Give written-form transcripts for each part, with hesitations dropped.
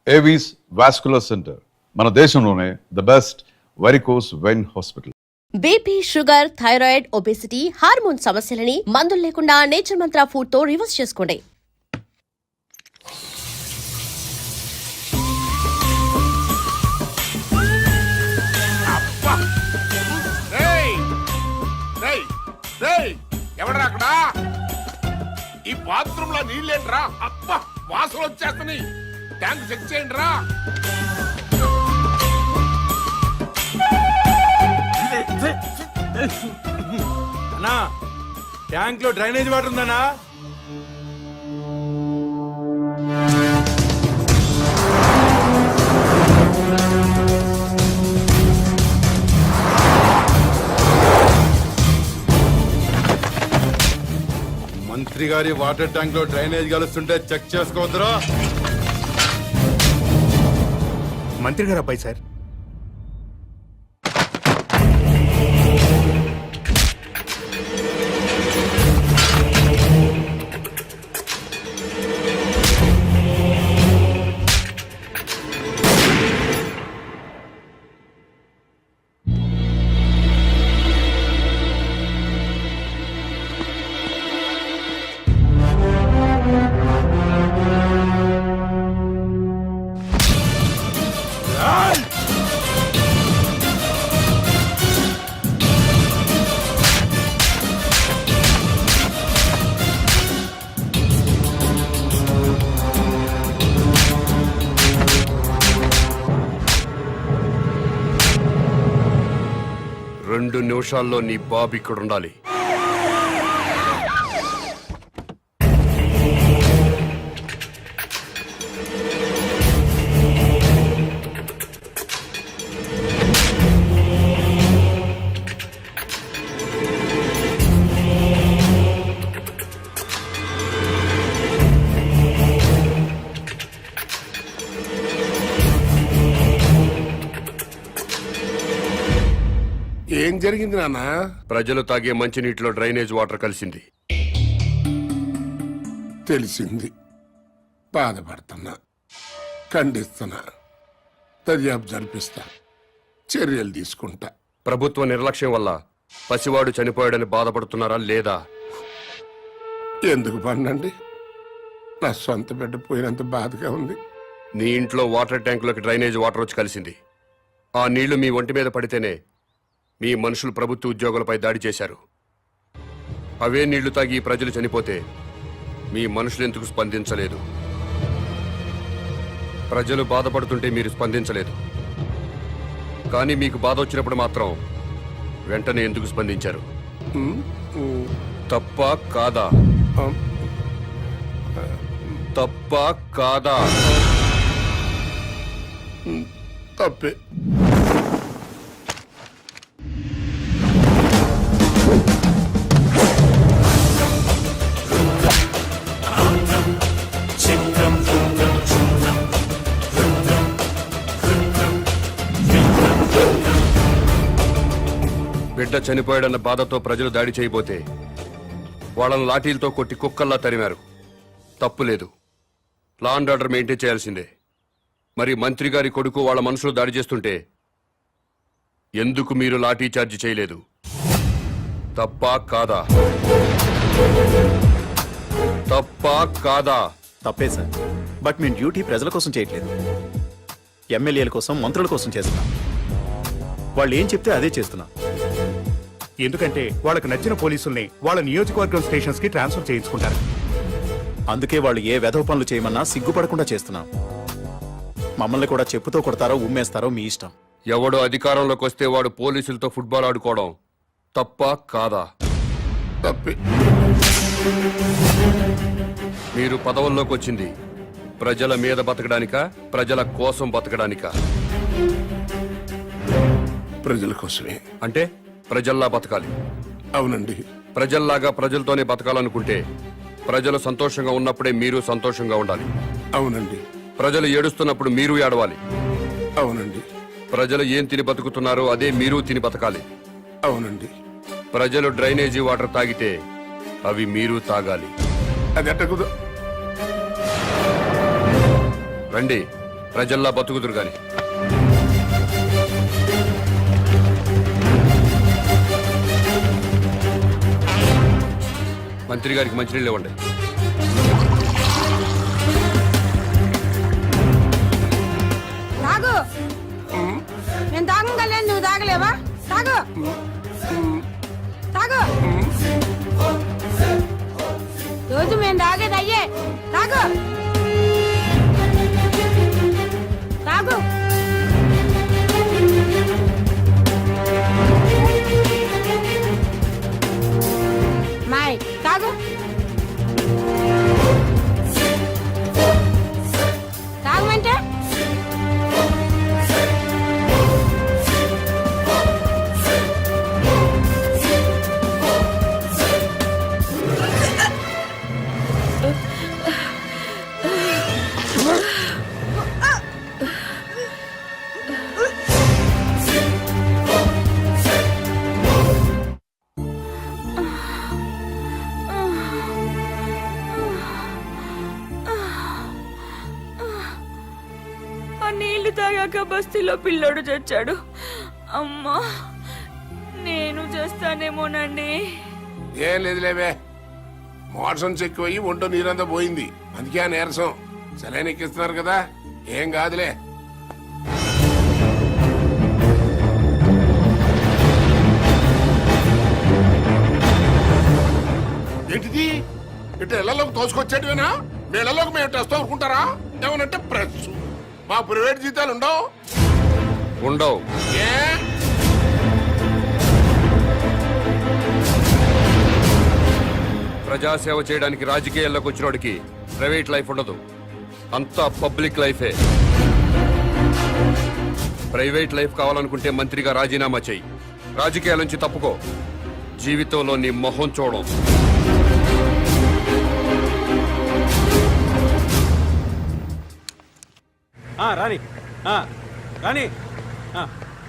Avis vascular centre మన దేశంలోనే the best varicose vein hospital. BP, sugar, thyroid, obesity, hormone సమస్యలని మందులు లేకుండా నేచర్ మంత్ర ఫుడ్ తో రివర్స్ చేసుకోండి. ఎవడరా అక్కడ? ఈ బాత్రూమ్ లో నీళ్ళేంట్రా? అబ్బా వాసన వచ్చేస్తున్నాయి. ట్యాంక్ చెక్ చేయండి రా. అన్నా ట్యాంక్ లో డ్రైనేజ్ వాటర్ ఉందన్నా? మంత్రి గారి వాటర్ ట్యాంక్ లో డ్రైనేజ్ కలుస్తుంటే చెక్ చేసుకోవద్దురా. మంత్రి గారు అబ్బాయి సార్. రెండు నిమిషాల్లో నీ బాబు ఇక్కడ ఉండాలి. ఏం జరిగింది నాన్న? ప్రజలు తాగే మంచినీటిలో డ్రైనేజ్ వాటర్ కలిసింది. తెలిసింది. బాధపడుతున్నా, ఖండిస్తున్నా, దర్యాప్తు జరిపిస్తా, చర్యలు తీసుకుంటా. ప్రభుత్వ నిర్లక్ష్యం వల్ల పసివాడు చనిపోయాడని బాధపడుతున్నారా లేదా? ఎందుకు పన్నండి? నా సొంత బిడ్డ పోయినంత బాధగా ఉంది. నీ ఇంట్లో వాటర్ ట్యాంకులోకి డ్రైనేజ్ వాటర్ వచ్చి కలిసింది. ఆ నీళ్లు మీ ఒంటి మీద పడితేనే మీ మనుషులు ప్రభుత్వ ఉద్యోగులపై దాడి చేశారు. అవే నీళ్లు తాగి ప్రజలు చనిపోతే మీ మనుషులు ఎందుకు స్పందించలేదు? ప్రజలు బాధపడుతుంటే మీరు స్పందించలేదు. కానీ మీకు బాధ వచ్చినప్పుడు మాత్రం వెంటనే ఎందుకు స్పందించారు? తప్ప కాదా? తప్ప కాదా? తప్పే. బిడ్డ చనిపోయాడన్న బాధతో ప్రజలు దాడి చేయబోతే వాళ్ళను లాఠీలతో కొట్టి కుక్కల్లా తరిమారు. తప్పు లేదు. లా అండ్ ఆర్డర్ మెయింటైన్ చేయాల్సిందే. మరి మంత్రి గారి కొడుకు వాళ్ళ మనుషులు దాడి చేస్తుంటే ఎందుకు మీరు లాఠీ చార్జ్ చేయలేదు? తప్పా కాదా? తప్పా కాదా? తప్పే సార్. బట్ మేము డ్యూటీ ప్రజల కోసం చేయట్లేదు, ఎమ్మెల్యేల కోసం, మంత్రుల కోసం చేస్తున్నాం. వాళ్ళు ఏం చెప్తే అదే చేస్తున్నాం. ఎందుకంటే వాళ్ళకు నచ్చిన పోలీసుల్ని వాళ్ళ నియోజకవర్గం స్టేషన్స్ కి ట్రాన్స్ఫర్ చేయించుకుంటారు. అందుకే వాళ్ళు ఏ వెధవ పనులు చేయమన్నా సిగ్గుపడకుండా చేస్తున్నాం. మమ్మల్ని కూడా చెప్పుతో కొడతారో ఉమ్మేస్తారో మీ ఇష్టం. ఎవడో అధికారంలోకి వస్తే వాడు పోలీసులతో ఫుట్బాల్ ఆడుకోవడం తప్పా కాదా? తప్పే. మీరు పదవుల్లోకి వచ్చింది ప్రజల మీద బతకడానికా, ప్రజల కోసం బతకడానికా? ప్రజల కోసమే. అంటే ప్రజల్లా బతకాలి. అవునండి. ప్రజల్లాగా ప్రజలతోనే బతకాలనుకుంటే ప్రజలు సంతోషంగా ఉన్నప్పుడే మీరు సంతోషంగా ఉండాలి. అవునండి. ప్రజలు ఏడుస్తున్నప్పుడు మీరు ఏడవాలి. అవునండి. ప్రజలు ఏం తిని బతుకుతున్నారో అదే మీరు తిని బతకాలి. అవునండి. ప్రజలు డ్రైనేజీ వాటర్ తాగితే అవి మీరు తాగాలి. అది ఎట్టకుదు. రండి, ప్రజల్లా బతుకుదురు గాని. మంత్రి గారికి మంచినీళ్ళు ఇవ్వండి. తాగు నేను తాగగలను, నువ్వు తాగలేవా? తాగు తాగు. రోజు మేము తాగేది అయ్యే. తాగు తాగు. మాయ్ తాగు. తాగమంటే ఆ నీళ్లు తాగాక బస్తీలో పిల్లోడు చచ్చాడు. అమ్మా, నేను చేస్తానేమోనండి. ఏం లేదులేవే, మోషన్స్ ఎక్కువయ్యి ఒంటో నీరంతా పోయింది, అందుకే ఆ నీరసం. సెలైన్ ఎక్కిస్తున్నారు కదా, ఏం కాదులే. ఏంటిది ఇటు ఇళ్లలోకి తోసుకొచ్చేటివేనా? మీ ఇళ్లలోకి మేము టెస్ట్ అనుకుంటారా? ఏమనంటే ప్రెస్. మా ప్రైవేట్ జీతాలు ఉండవు. ఉండవు. ఏ ప్రజాసేవ చేయడానికి రాజకీయాల్లోకి వచ్చినోడికి ప్రైవేట్ లైఫ్ ఉండదు, అంతా పబ్లిక్ లైఫే. ప్రైవేట్ లైఫ్ కావాలనుకుంటే మంత్రిగా రాజీనామా చెయ్యి, రాజకీయాల నుంచి తప్పుకో, జీవితంలో నీ మొహం చూడం. రాని రాని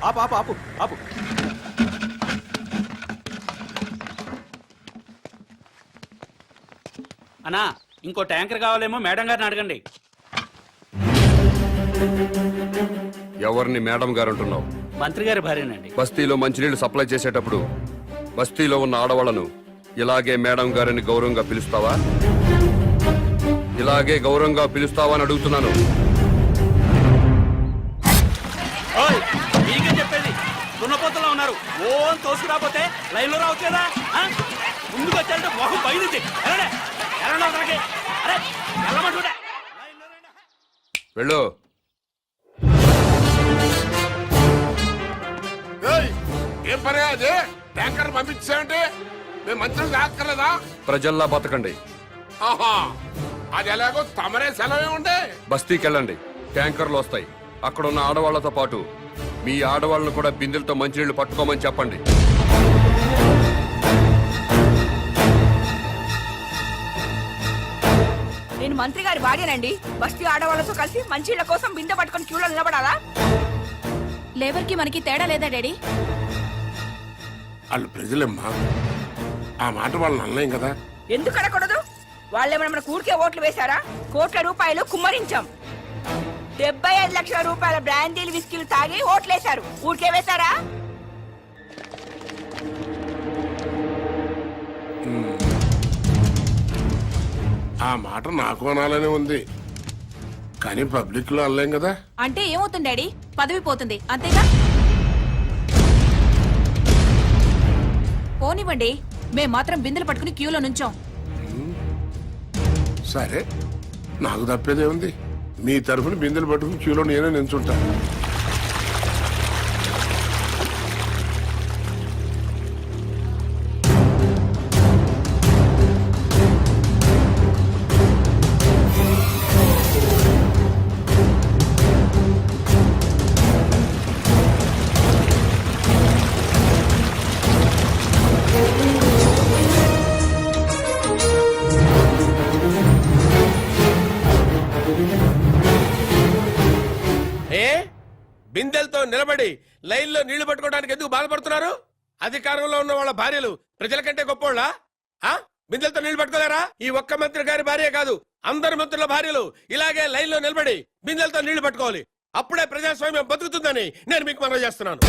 ఆపు ఆపు ఆపు ఆపు. అన్నా, ఇంకో ట్యాంకర్ కావాలేమో మేడం గారిని అడగండి. ఎవరిని మేడం గారు అంటున్నావు? మంత్రి గారి భార్యనండి. బస్తీలో మంచినీళ్లు సప్లై చేసేటప్పుడు బస్తీలో ఉన్న ఆడవాళ్లను ఇలాగే మేడం గారిని గౌరవంగా పిలుస్తావా? ఇలాగే గౌరవంగా పిలుస్తావా అని అడుగుతున్నాను. ఓయ్, మీకే చెప్పేది. దున్నపోతలో ఉన్నారు, ఓ అని తోసుకురాపోతే లైన్ లో రావట్లేదా? ముందుకు వచ్చారంటే మొహం బయలుంది. వెళ్ళు. ఏయ్, ఏం పని అదే? ట్యాంకర్ పంపించామంటే మేము మంత్రులు కాక్కర్లేదా? ప్రజల్లా బతకండి. ఆహా, అది ఎలాగో తమరే సెలవే ఉండే. బస్తీకి వెళ్ళండి, ట్యాంకర్లు వస్తాయి. అక్కడ ఉన్న ఆడవాళ్లతో పాటు మీ ఆడవాళ్ళను కూడా బిందెలతో మంచినీళ్లు పట్టుకోమని చెప్పండి. నేను మంత్రి గారి భార్యనండి. బస్తీ ఆడవాళ్ళతో కలిసి మంచిళ్ళ కోసం బిందె పట్టుకొని క్యూలో నిలబడాలా? లేబర్ కి మనకి తేడా లేదా డాడీ? వాళ్ళు ప్రజలమ్మా, ఆ మాట వాళ్ళని అనలేం కదా. ఎందుకు అడగకూడదు? వాళ్ళేమైనా మన ఊరికే ఓట్లు వేశారా? కోట్ల రూపాయలు కుమ్మరించాం. 75 లక్షల రూపాయల బ్రాండీలు విస్కీలు తాగి ఓట్లేశారు. ఊరికే వేశారా? ఆ మాట నాకు అనాలనే ఉంది, కానీ పబ్లిక్ లో అనలేం కదా. అంటే ఏమవుతుంది డాడీ? పదవి పోతుంది అంతేగా? పోనివ్వండి, మేం మాత్రం బిందెలు పట్టుకుని క్యూలో నుంచాం. సరే, నాకు తప్పేదే ఉంది. మీ తరఫున బిందెలు పట్టుకుని క్యూలో నేనే నించుంటాను. బిందెలతో నిలబడి లైన్లో నీళ్లు పట్టుకోవడానికి ఎందుకు బాధపడుతున్నారు? అధికారంలో ఉన్న వాళ్ళ భార్యలు ప్రజల కంటే గొప్పోళ్ళా? బిందెలతో నీళ్లు పట్టుకోలేరా? ఈ ఒక్క మంత్రి గారి భార్య కాదు, అందరి మంత్రుల భార్యలు ఇలాగే లైన్ లో నిలబడి బిందెలతో నీళ్లు పట్టుకోవాలి. అప్పుడే ప్రజాస్వామ్యం బతుకుతుందని నేను మీకు మనవి చేస్తున్నాను.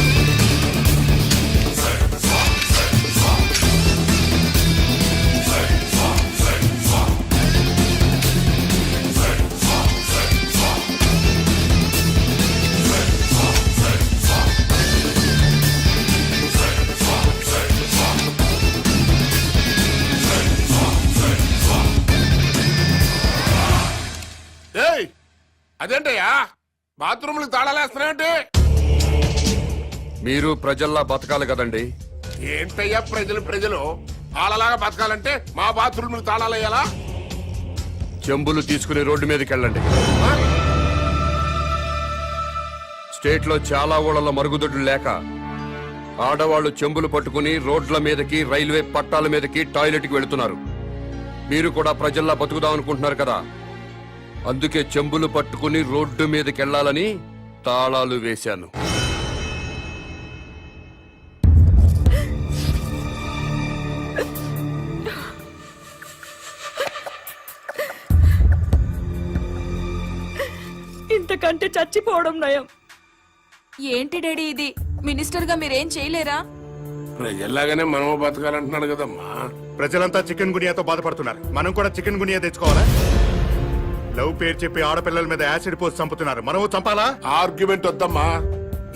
ఏయ్, అదేంటయ్యా బాత్రూమ్లకు తాళాలేస్తున్నాయంటే? మీరు ప్రజల్లా బతకాలి కదండి. ఏంటయ్యా ప్రజలు వాళ్ళలాగా బతకాలంటే మా బాత్రూమ్లకు తాళాలేయాలా? చెంబులు తీసుకుని రోడ్డు మీదకి వెళ్ళండి. స్టేట్ లో చాలా ఊళ్ళలో మరుగుదొడ్లు లేక ఆడవాళ్లు చెంబులు పట్టుకుని రోడ్ల మీదకి, రైల్వే పట్టాల మీదకి, టాయిలెట్ కి వెళుతున్నారు. మీరు కూడా ప్రజల్లా బతుకుదాం అనుకుంటున్నారు కదా, అందుకే చెంబులు పట్టుకుని రోడ్డు మీదకి వెళ్ళాలని తాళాలు వేశాను. ఇంతకంటే చచ్చిపోవడం నయం. ఏంటి డాడీ ఇది? మినిస్టర్ గా మీరేం చేయలేరా? ప్రజల్లాగానే మనము బతకాలంటున్నాడు కదమ్మా. ప్రజలంతా చికెన్ గునియాతో బాధపడుతున్నారు, మనం కూడా చికెన్ గునియా తెచ్చుకోవాలా? లవ్ పేరు చెప్పి ఆడపిల్లల మీద యాసిడ్ పోసి చంపుతున్నారు, మనము చంపాలా? ఆర్గ్యుమెంట్ వద్దమ్మా.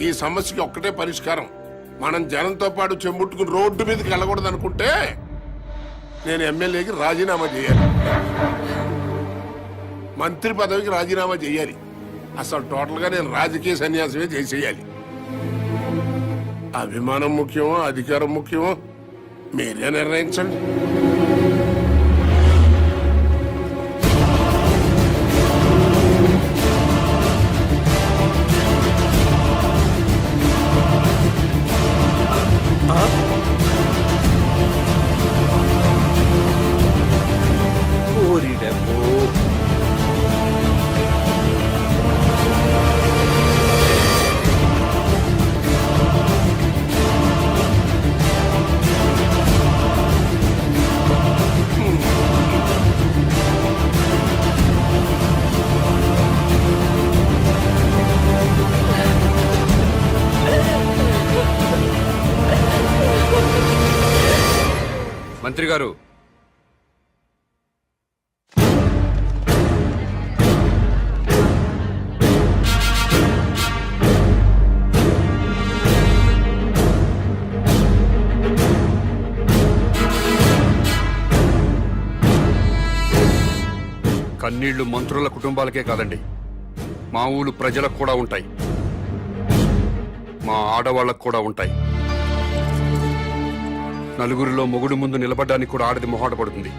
ఈ సమస్యకి ఒక్కటే పరిష్కారం. మనం జనంతో పాటు చెంబుట్టుకుని రోడ్డు మీదకి వెళ్ళకూడదు అనుకుంటే నేను ఎమ్మెల్యేకి రాజీనామా చేయాలి, మంత్రి పదవికి రాజీనామా చేయాలి. అసలు టోటల్ గా నేను రాజకీయ సన్యాసమే చేసేయాలి. అభిమానం ముఖ్యమో అధికారం ముఖ్యమో మీరే నిర్ణయించండి. మంత్రి గారు, కన్నీళ్లు మంత్రుల కుటుంబాలకే కాదండి, మా ఊరు ప్రజలకు కూడా ఉంటాయి, మా ఆడవాళ్లకు కూడా ఉంటాయి. నలుగురిలో మొగుడు ముందు నిలబడడానికి కూడా ఆడది మొహాట పడుతుంది.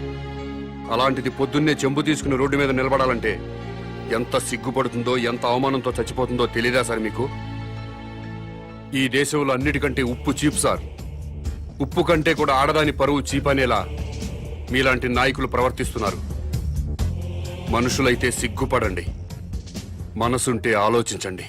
అలాంటిది పొద్దున్నే చెంబు తీసుకుని రోడ్డు మీద నిలబడాలంటే ఎంత సిగ్గుపడుతుందో, ఎంత అవమానంతో చచ్చిపోతుందో తెలీదా సార్ మీకు? ఈ దేశంలో అన్నిటికంటే ఉప్పు చీప్ సార్. ఉప్పు కంటే కూడా ఆడదాని పరువు చీప్ అనేలా మీలాంటి నాయకులు ప్రవర్తిస్తున్నారు. మనుషులైతే సిగ్గుపడండి, మనసుంటే ఆలోచించండి.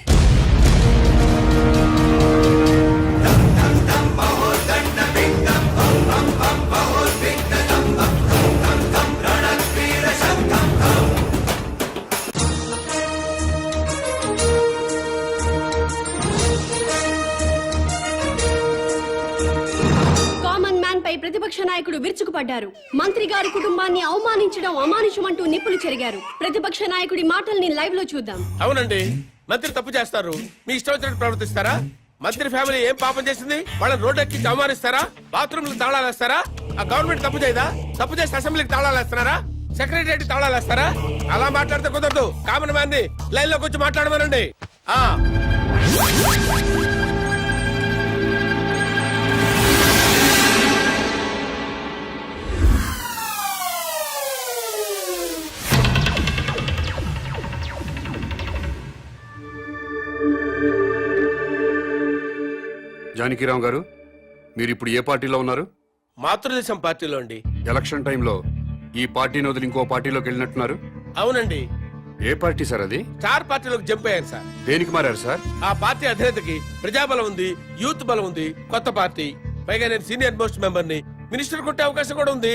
ప్రతిపక్ష నాయకుడు విరుచుకుపడ్డారు. మంత్రి గారి కుటుంబాన్ని అవమానించడం అమానుషమంటూ నిప్పులు చెరిగారు. ప్రతిపక్ష నాయకుడి మాటల్ని లైవ్ లో చూద్దాం. అవునండి, మంత్రి తప్పు చేస్తారు, మీ ఇష్టం వచ్చినట్టు ప్రవర్తిస్తారా? మంత్రి ఫ్యామిలీ ఏం పాపం చేసింది? వాళ్ళని రోడ్డెక్కి అవమానిస్తారా? బాత్రూమ్లకు తాళాలు వేస్తారా? ఆ గవర్నమెంట్ తప్పు చేయదా? తప్పు చేసి అసెంబ్లీకి తాళాలు వేస్తున్నారా? సెక్రటరీ తాళాలు వేస్తారా? అలా మాట్లాడితే కుదరదు. కామన్ మ్యాన్ ని లైన్ లోకి వచ్చి మాట్లాడమనండి. జానకిరామ్ గారు, మీరు ఇప్పుడు ఏ పార్టీలో ఉన్నారు? మాతృదేశం పార్టీలో అండి. ఎలక్షన్ టైంలో ఈ పార్టీని వదిలి ఇంకో పార్టీలోకి వెళ్ళినట్టున్నారు. అవునండి. ఏ పార్టీ సార్ అది? స్టార్ పార్టీలోకి జంప్ అయ్యారు సార్. దేనికి మారారు సార్? ఆ పార్టీ అధినేతకి ప్రజాబలం ఉంది, యూత్ బలం ఉంది, కొత్త పార్టీ. పైగా నేను సీనియర్ మోస్ట్ మెంబర్ ని, మినిస్టర్ కొట్టే అవకాశం కూడా ఉంది.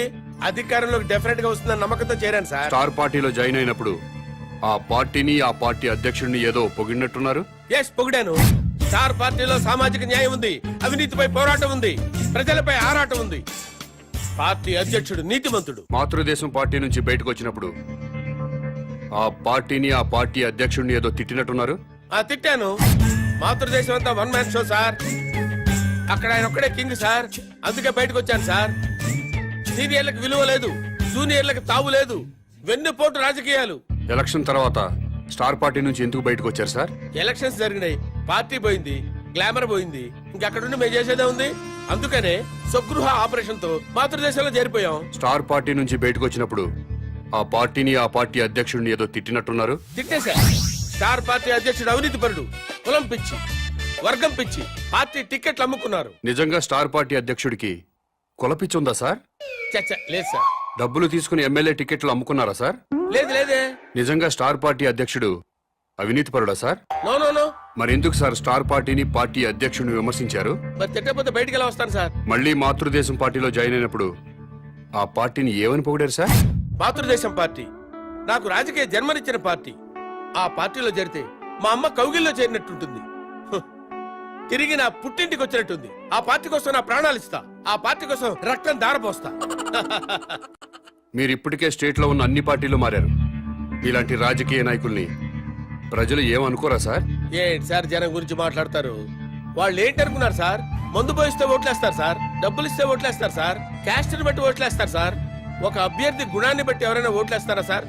అధికారంలోకి డెఫినెట్ గా వస్తుందని నమ్మకంతో చేరాను సార్. స్టార్ పార్టీలో జాయిన్ అయినప్పుడు ఆ పార్టీని ఆ పార్టీ అధ్యక్షుడిని ఏదో పొగిడినట్టున్నారు. ఎస్ పొగిడాను. స్టార్ పార్టీలో సామాజిక న్యాయం ఉంది, అవినీతిపై పోరాటం ఉంది, ప్రజలపై ఆరాటం ఉంది. పార్టీ అధ్యక్షుడు నీతిమంతుడు. మాతృదేశం పార్టీ నుంచి బయటకు వచ్చినప్పుడు ఆ పార్టీని ఆ పార్టీ అధ్యక్షుడిని ఏదో తిట్టినట్టున్నారు. తిట్టాను. మాతృదేశం అంతా వన్ మ్యాన్ షో సార్. అక్కడ ఆయన ఒక్కడే కింగ్ సార్. అందుకే బయటకు వచ్చాను సార్. సీనియర్లకు విలువ లేదు, జూనియర్లకు తావు లేదు, వెన్నుపోటు రాజకీయాలు. ఎలక్షన్ తర్వాత స్టార్ పార్టీ నుంచి ఎందుకు బయటకు వచ్చారు సార్? ఎలక్షన్స్ జరిగినాయి, పార్టీ పోయింది, గ్లామర్ పోయింది, ఇంకక్కడుండి మేము చేసేదే ఉంది. అందుకనే స్వగృహ ఆపరేషన్ తో మాతృదేశంలో చేరిపోయాం. స్టార్ పార్టీ నుంచి బయటకు వచ్చినప్పుడు ఆ పార్టీని ఆ పార్టీ అధ్యక్షుడిని ఏదో తిట్టినట్టున్నారు. తిట్టేశా. స్టార్ పార్టీ అధ్యక్షుడు అవినీతి పరుడు, కులం పిచ్చి, వర్గం పిచ్చి, పార్టీ టికెట్లు అమ్ముకున్నారు. నిజంగా స్టార్ పార్టీ అధ్యక్షుడికి కులపిచ్చుందా సార్? చచ్చ లేదు సార్. డబ్బులు తీసుకుని ఎమ్మెల్యే టికెట్లు అమ్ముకున్నారా సార్? లేదు లేదే. నిజంగా స్టార్ పార్టీ అధ్యక్షుడు అవినీతి పరుడా సార్? No no no. మరి ఎందుకు సార్ స్టార్ పార్టీని పార్టీ అధ్యక్షుడిని విమర్శించారు? మరి తిట్టకపోతే బయటికి ఎలా వస్తాను సార్? మళ్ళీ మాతృదేశం పార్టీలో జాయిన్ అయినప్పుడు ఆ పార్టీని ఏమని పొగిడారు సార్? మాతృదేశం పార్టీ నాకు రాజకీయ జన్మనిచ్చిన పార్టీ. ఆ పార్టీలో చేరితే మా అమ్మ కౌగిల్లో చేరినట్టుంటుంది. హ్. తిరిగి నా పుట్టింటికి వచ్చినట్టుంది. ఆ పార్టీ కోసం నా ప్రాణాలు ఇస్తా. ఆ పార్టీ కోసం రక్తం దారపోస్తా. మీరు ఇప్పటికే స్టేట్ లో ఉన్న అన్ని పార్టీలు మారారు. ఇలాంటి రాజకీయ నాయకుల్ని ప్రజలు ఏమనుకోరా సార్? ఏంటి సార్ జనం గురించి మాట్లాడతారు? వాళ్ళు ఏంటనుకున్నారు సార్? మందు పోయిస్తే ఓట్లేస్తారు సార్, డబ్బులు ఇస్తే ఓట్లేస్తారు సార్, క్యాస్ట్ ని బట్టి ఓట్లేస్తారు సార్. ఒక అభ్యర్థి గుణాన్ని బట్టి ఎవరైనా ఓట్లేస్తారా సార్?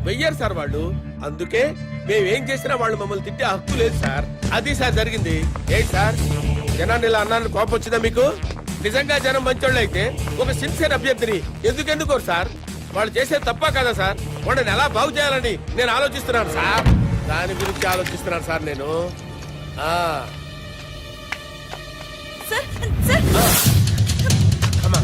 వెయ్యరు సార్ వాళ్ళు. అందుకే మేమేం చేసినా వాళ్ళు మమ్మల్ని తిట్టే హక్కు లేదు సార్. అది సార్ జరిగింది. ఏంటి సార్ జనాన్ని ఇలా అన్నాను, కోపం వచ్చిందా మీకు? నిజంగా జనం మంచోళ్ళు అయితే ఒక సిన్సియర్ అభ్యర్థిని ఎందుకు ఎన్నుకోరు సార్? వాళ్ళు చేసేది తప్ప కదా సార్? వాళ్ళని ఎలా బాగు చేయాలని నేను ఆలోచిస్తున్నాను సార్. దాని గురించి ఆలోచిస్తున్నాను సార్ నేను. అమ్మా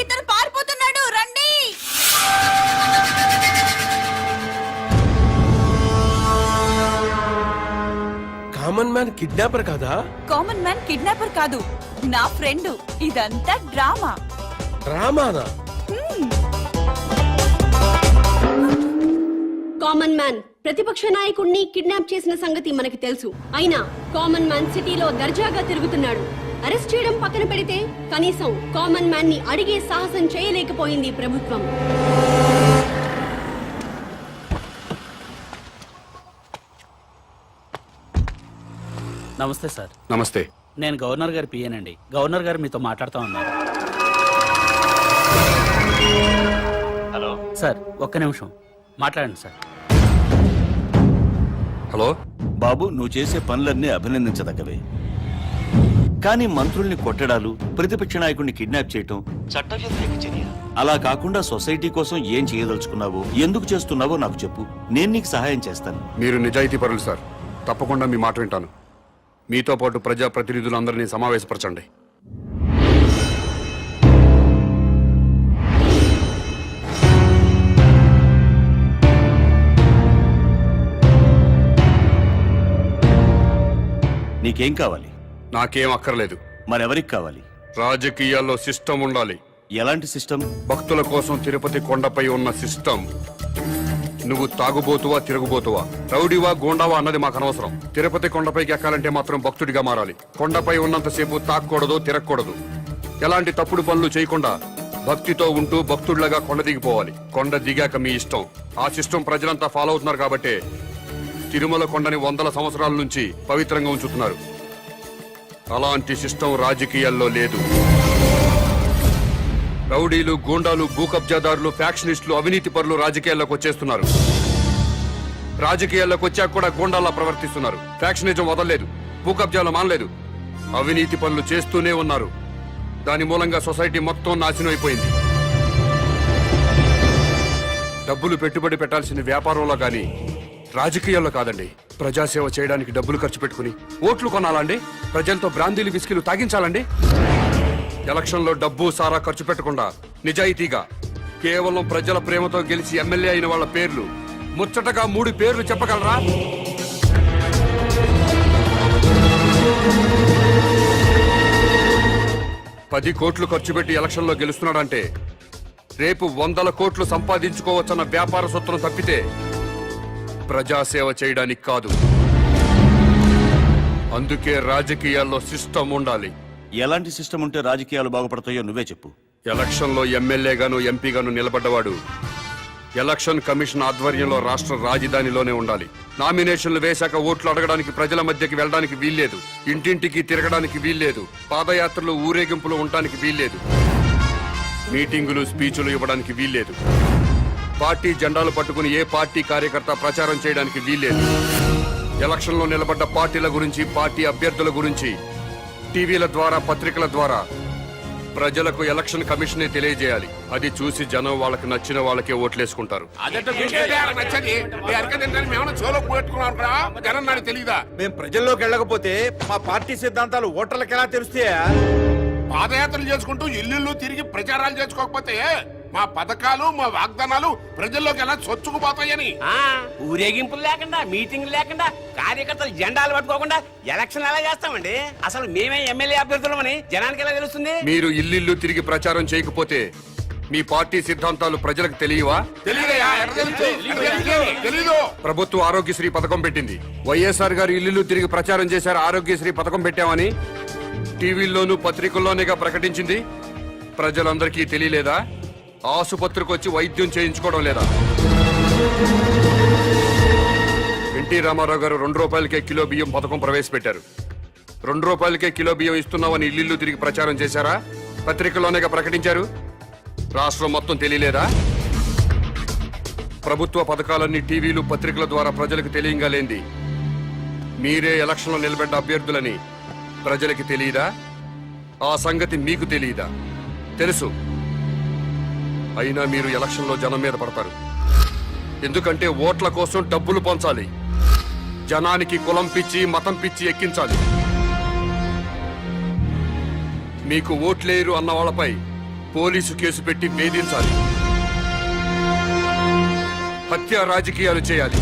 ఇతను పారిపోతున్నాడు, రండి. కామన్ మ్యాన్ కిడ్నాపర్ కాదా? కామన్ మ్యాన్ కిడ్నాపర్ కాదు, నా ఫ్రెండ్. ఇదంతా డ్రామా. డ్రామానా? కామన్ మ్యాన్ ప్రతిపక్ష నాయకుడిని కిడ్నాప్ చేసిన సంగతి మనకి తెలుసు. అయినా కామన్ మ్యాన్ సిటీలో దర్జాగా తిరుగుతున్నాడు. అరెస్ట్ చేయడం పక్కన పెడితే కనీసం కామన్ మ్యాన్ ని అడిగే సాహసం చేయలేకపోయింది ప్రభుత్వం. నమస్తే సార్. నమస్తే. నేను గవర్నర్ గారి పిఏనండి. గవర్నర్ గారు మీతో మాట్లాడుతూ ఉన్నారు. హలో సార్, ఒక్క నిమిషం మాట్లాడండి సార్. హలో బాబు, నువ్వు చేసే పనులన్నీ అభినందించదగ్గవే. కానీ మంత్రుల్ని కొట్టడాలు, ప్రతిపక్ష నాయకుడిని కిడ్నాప్ చేయటం చట్టవ్యతిరేక చర్య. అలా కాకుండా సొసైటీ కోసం ఏం చేయదలుచుకున్నావో, ఎందుకు చేస్తున్నావో నాకు చెప్పు. నేను నీకు సహాయం చేస్తాను. మీరు నిజాయితీ పరులు సార్. తప్పకుండా మీ మాట వింటాను. మీతో పాటు ప్రజాప్రతినిధులందరినీ సమావేశపరచండి. నీకేం కావాలి? నాకేం అక్కర్లేదు. మరెవరికి కావాలి? రాజకీయాల్లో సిస్టమ్ ఉండాలి. ఎలాంటి సిస్టమ్? భక్తుల కోసం తిరుపతి కొండపై ఉన్న సిస్టమ్. నువ్వు తాగుబోతువా తిరుగుబోతువా, రౌడీవా గోండావా అన్నది మాకు అనవసరం. తిరుపతి కొండపైకి ఎక్కాలంటే మాత్రం భక్తుడిగా మారాలి. కొండపై ఉన్నంతసేపు తాక్కూడదు, తిరగకూడదు. ఎలాంటి తప్పుడు పనులు చేయకుండా భక్తితో ఉంటూ భక్తుడిలాగా కొండ దిగిపోవాలి. కొండ దిగాక మీ ఇష్టం. ఆ సిస్టమ్ ప్రజలంతా ఫాలో అవుతున్నారు కాబట్టి తిరుమల కొండని వందల సంవత్సరాల నుంచి పవిత్రంగా ఉంచుతున్నారు. అలాంటి సిస్టమ్ రాజకీయాల్లో లేదు. రౌడీలు, గూండాలు, భూకబ్జాదారులు, ఫ్యాక్షనిస్టులు, అవినీతి పరులు రాజకీయాల్లోకి వచ్చేస్తున్నారు. రాజకీయాల్లోకి వచ్చాక కూడా గూండాల్లా ప్రవర్తిస్తున్నారు. ఫ్యాక్షనిజం వదలలేదు, భూకబ్జాలు మానలేదు, అవినీతి పనులు చేస్తూనే ఉన్నారు. దాని మూలంగా సొసైటీ మొత్తం నాశనం అయిపోయింది. డబ్బులు పెట్టుబడి పెట్టాల్సిన వ్యాపారంలో గాని రాజకీయాల్లో కాదండి, ప్రజాసేవ చేయడానికి డబ్బులు ఖర్చు పెట్టుకుని ఓట్లు కొనాలండి, ప్రజలతో బ్రాందీలు విస్కీలు తాగించాలండి. ఎలక్షన్లో డబ్బు సారా ఖర్చు పెట్టకుండా నిజాయితీగా కేవలం ప్రజల ప్రేమతో గెలిచి ఎమ్మెల్యే అయిన వాళ్ళ పేర్లు ముచ్చటగా 3 పేర్లు చెప్పగలరా? $10 కోట్లు ఖర్చు పెట్టి ఎలక్షన్లో గెలుస్తున్నాడంటే రేపు 100 కోట్లు సంపాదించుకోవచ్చన్న వ్యాపార సూత్రం తప్పితే ప్రజాసేవ చేయడానికి కాదు. అందుకే రాజకీయాల్లో సిస్టమ్ ఉండాలి. ఎలాంటి సిస్టమ్ ఉంటే రాజకీయాలు బాగుపడతాయో నువ్వే చెప్పు. ఎలక్షన్లో ఎమ్మెల్యేగాను ఎంపీగాను నిలబడ్డవాడు ఎలక్షన్ కమిషన్ ఆధ్వర్యంలో రాష్ట్ర రాజధానిలోనే ఉండాలి. నామినేషన్లు వేశాక ఓట్లు అడగడానికి ప్రజల మధ్యకి వెళ్ళడానికి వీల్లేదు, ఇంటింటికి తిరగడానికి వీల్లేదు, పాదయాత్రలు ఊరేగింపులు ఉండడానికి వీల్లేదు, మీటింగులు స్పీచులు ఇవ్వడానికి వీల్లేదు, పార్టీ జెండాలు పట్టుకుని ఏ పార్టీ కార్యకర్త ప్రచారం చేయడానికి వీల్లేదు. ఎలక్షన్లో నిలబడ్డ పార్టీల గురించి, పార్టీ అభ్యర్థుల గురించి టీవీల ద్వారా, పత్రికల ద్వారా ప్రజలకు ఎలక్షన్ కమిషనే తెలియజేయాలి. అది చూసి జనం వాళ్ళకి నచ్చిన వాళ్ళకే ఓట్లేసుకుంటారు. నచ్చని మేమన్నా చెవులో పెట్టుకున్నాం కదా, జనం నాకు తెలియదా? మేము ప్రజల్లోకి వెళ్ళకపోతే మా పార్టీ సిద్ధాంతాలు ఓటర్లకు ఎలా తెలుస్తాయా? పాదయాత్రలు చేసుకుంటూ ఇల్లు తిరిగి ప్రచారాలు చేసుకోకపోతే మా పథకాలు, మా వాగ్దానాలు ప్రజల్లోకి ఎలా చొచ్చుకుపోతాయని. ఊరేగింపులు లేకుండా, మీటింగ్లు లేకుండా, కార్యకర్తలు జెండాలు పట్టుకోకుండా ఎలక్షన్ ఎలా చేస్తామండి? అసలు మేమే ఎమ్మెల్యే అభ్యర్థులమని జనానికి ఎలా తెలుస్తుంది? మీరు ఇల్లు తిరిగి ప్రచారం చేయకపోతే మీ పార్టీ సిద్ధాంతాలు ప్రజలకు తెలియవా? తెలీదు. ప్రభుత్వ ఆరోగ్యశ్రీ పథకం పెట్టింది. వైఎస్ఆర్ గారు ఇల్లు తిరిగి ప్రచారం చేశారు, ఆరోగ్యశ్రీ పథకం పెట్టామని టీవీల్లోనూ పత్రికల్లోనేగా ప్రకటించింది. ప్రజలందరికీ తెలియలేదా? ఆసుపత్రికి వచ్చి వైద్యం చేయించుకోవడం లేదా? ఎన్టీ రామారావు గారు ₹2 కిలో బియ్యం పథకం ప్రవేశపెట్టారు. ₹2 కిలో బియ్యం ఇస్తున్నామని ఇల్లు తిరిగి ప్రచారం చేశారా? పత్రికల్లోనేగా ప్రకటించారు. రాష్ట్రం మొత్తం తెలియలేదా? ప్రభుత్వ పథకాలన్నీ టీవీలు, పత్రికల ద్వారా ప్రజలకు తెలియంగాలేంది మీరే ఎలక్షన్లో నిలబడ్డ అభ్యర్థులని ప్రజలకి తెలియదా? ఆ సంగతి మీకు తెలియదా? తెలుసు. అయినా మీరు ఎలక్షన్లో జనం మీద పడతారు. ఎందుకంటే ఓట్ల కోసం డబ్బులు పంచాలి, జనానికి కులం పిచ్చి, మతం పిచ్చి ఎక్కించాలి. మీకు ఓట్లేరు అన్న వాళ్ళపై పోలీసు కేసు పెట్టి వేధించాలి, హత్య రాజకీయాలు చేయాలి.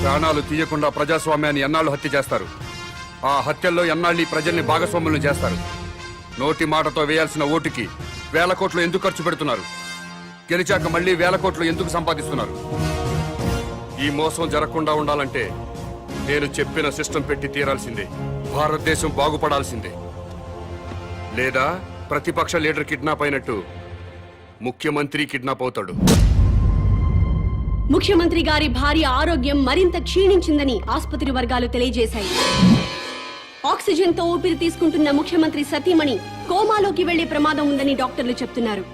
ప్రాణాలు తీయకుండా ప్రజాస్వామ్యాన్ని ఎన్నాళ్ళు హత్య చేస్తారు? ఆ హత్యల్లో ఎన్నాళ్ళు ఈ ప్రజల్ని భాగస్వాములను చేస్తారు? నోటి మాటతో వేయాల్సిన ఓటుకి వేల కోట్లు ఎందుకు ఖర్చు పెడుతున్నారు? గెలిచాక మళ్ళీ వేల కోట్లు ఎందుకు సంపాదిస్తున్నారు? ఈ మోసం జరగకుండా ఉండాలంటే నేను చెప్పిన సిస్టమ్ పెట్టి తీరాల్సిందే. భారతదేశం బాగుపడాల్సిందే. లేదా ప్రతిపక్ష లీడర్ కిడ్నాప్ అయినట్టు ముఖ్యమంత్రి కిడ్నాప్ అవుతాడు. ముఖ్యమంత్రి గారి భార్య ఆరోగ్యం మరింత క్షీణించిందని ఆసుపత్రి వర్గాలు తెలియజేశాయి. ఆక్సిజన్ తో ఊపిరి తీసుకుంటున్న ముఖ్యమంత్రి సతీమణి కోమాలోకి వెళ్లే ప్రమాదం ఉందని డాక్టర్లు చెప్తున్నారు.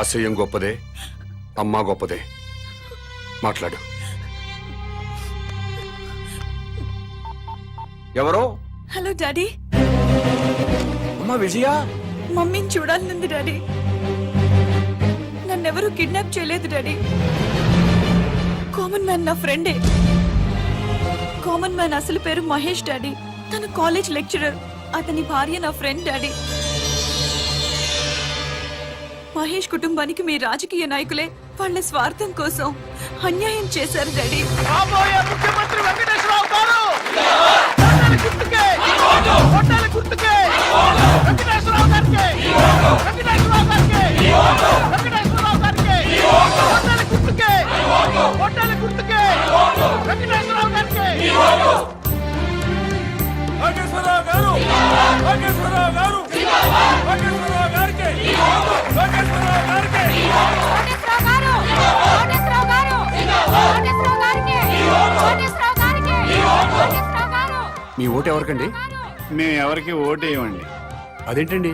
ఆశయం గొప్పదే, అమ్మా గొప్పదే. మాట్లాడు. ఎవరో? Hello daddy. అమ్మా విజయ. మమ్మీని చూడాలనుంది డాడీ. నన్నెవరూ కిడ్నాప్ చేయలేదు డాడీ. కామన్ మ్యాన్ నా ఫ్రెండే. కామన్ మ్యాన్ అసలు పేరు మహేష్ డాడీ. తన కాలేజ్ లెక్చరర్. అతని భార్య నా ఫ్రెండ్ డాడీ. మహేష్ కుటుంబానికి మీ రాజకీయ నాయకులే వాళ్ళ స్వార్థం కోసం అన్యాయం చేశారు డాడీ. ముఖ్యమంత్రి వెంకటేశ్వరరావు గారు మీ ఓటు ఎవరికండి? మేము ఎవరికి ఓటేయమండి. అదేంటండి?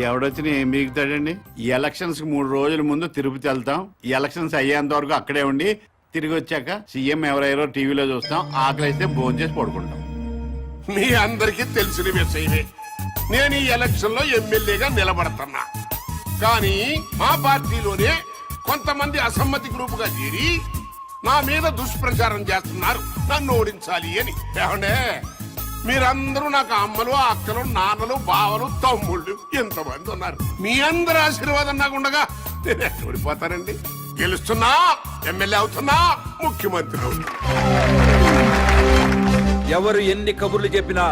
ఎవడొచ్చిన ఏం మిగుతాడండి? ఈ ఎలక్షన్స్ 3 రోజుల ముందు తిరుపతి వెళ్తాం. ఈ ఎలక్షన్స్ అయ్యేంత వరకు అక్కడే ఉండి తిరిగి వచ్చాక సీఎం ఎవరెవరో టీవీలో చూస్తాం, ఆకలిస్తే భోజనం చేసి పడుకుంటాం. మీ అందరికీ తెలిసిన విషయమే. నేను ఈ ఎలక్షన్ లో ఎమ్మెల్యేగా నిలబడుతున్నా. కానీ మా పార్టీలోనే కొంతమంది అసమ్మతి గ్రూపుగా చేరి నా మీద దుష్ప్రచారం చేస్తున్నారు, నన్ను ఓడించాలి అని. ఏమండే, మీరందరూ నాకు అమ్మలు, అక్కలు, నాన్నలు, బావలు, తమ్ముళ్ళు ఎంతమంది ఉన్నారు. మీ అందరి ఆశీర్వాదం నాకు ఉండగా నేను ఎక్కడ ఓడిపోతానండి? గెలుస్తున్నా, ఎమ్మెల్యే అవుతున్నా, ముఖ్యమంత్రి అవుతున్నా. ఎవరు ఎన్ని కబుర్లు చెప్పినా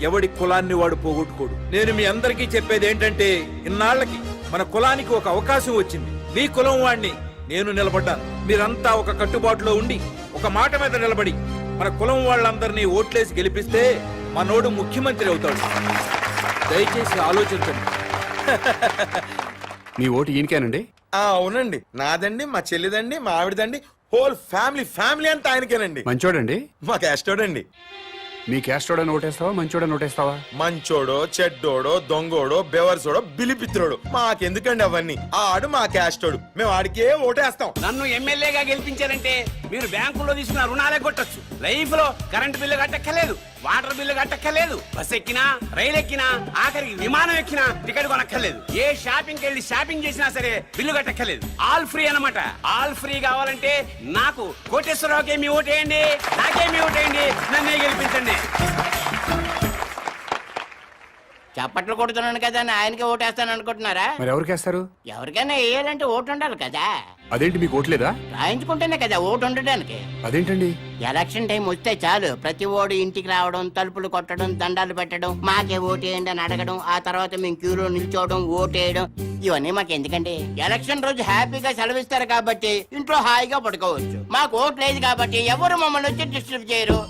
ఎవడి కులాన్ని వాడు పోగొట్టుకోడు. నేను మీ అందరికీ చెప్పేది ఏంటంటే, ఇన్నాళ్లకి మన కులానికి ఒక అవకాశం వచ్చింది. మీ కులం వాడిని నేను నిలబడ్డాను. మీరంతా ఒక కట్టుబాటులో ఉండి ఒక మాట మీద నిలబడి మన కులం వాళ్ళందరినీ ఓట్లేసి గెలిపిస్తే మనోడు ముఖ్యమంత్రి అవుతాడు. దయచేసి ఆలోచించండి. మీ ఓటు ఈయనకేనండి? అవునండి, నాదండి, మా చెల్లిదండి, మా ఆవిడదండి, హోల్ ఫ్యామిలీ అంతా ఆయనకేనండి. మంచోడండి? మా క్యాస్టోడండి. మీ క్యాస్టోడని ఓటేస్తావా, మంచోడని ఓటేస్తావా? మంచోడో, చెడ్డోడో, దొంగోడో, బెవర్సోడో, బిలిపిత్రోడు మాకెందుకండి అవన్నీ? ఆడు మా క్యాస్టోడు, మేము ఆడికే ఓటేస్తాం. నన్ను ఎమ్మెల్యేగా గెలిపించారంటే మీరు బ్యాంకులో తీసుకున్న రుణాలే కొట్టచ్చు. లైఫ్ లో కరెంట్ బిల్లు కట్టక్కర్లేదు, వాటర్ బిల్లు కట్టక్కర్లేదు, బస్ ఎక్కినా, రైలు ఎక్కినా, ఆఖరికి విమానం ఎక్కినా టికెట్ కొనక్కర్లేదు. ఏ షాపింగ్ వెళ్ళి షాపింగ్ చేసినా సరే బిల్లు కట్టక్కర్లేదు. ఆల్ ఫ్రీ అన్నమాట. ఆల్ ఫ్రీ కావాలంటే నాకు కోటేశ్వరరావుకే మీ ఓటేయండి, నాకే మీ ఓటేయండి, నన్నే గెలిపించండి. చప్పట్లు కొడుతున్నాను కదా అని ఆయనకే ఓటేస్తాను అనుకుంటున్నారా? మరి ఎవరికేస్తారు? ఎవరికైనా వేయాలంటే ఓటు ఉండాలి కదా. అదేంటి మీకు ఓట్లేదా? రాయించుకుంటేనే కదా ఓటు ఉండడానికి. అదేంటండి? ఎలక్షన్ టైం వస్తే చాలు ప్రతి ఓడు ఇంటికి రావడం, తలుపులు కొట్టడం, దండాలు పెట్టడం, మాకే ఓటేయండి అని అడగడం, ఆ తర్వాత మేము క్యూలో నిల్చోవడం, ఓటేయడం, ఇవన్నీ మాకు ఎందుకండి? ఎలక్షన్ రోజు హ్యాపీగా సెలవిస్తారు కాబట్టి ఇంట్లో హాయిగా పడుకోవచ్చు. మాకు ఓటు లేదు కాబట్టి ఎవరు మమ్మల్ని వచ్చి డిస్టర్బ్ చేయరు.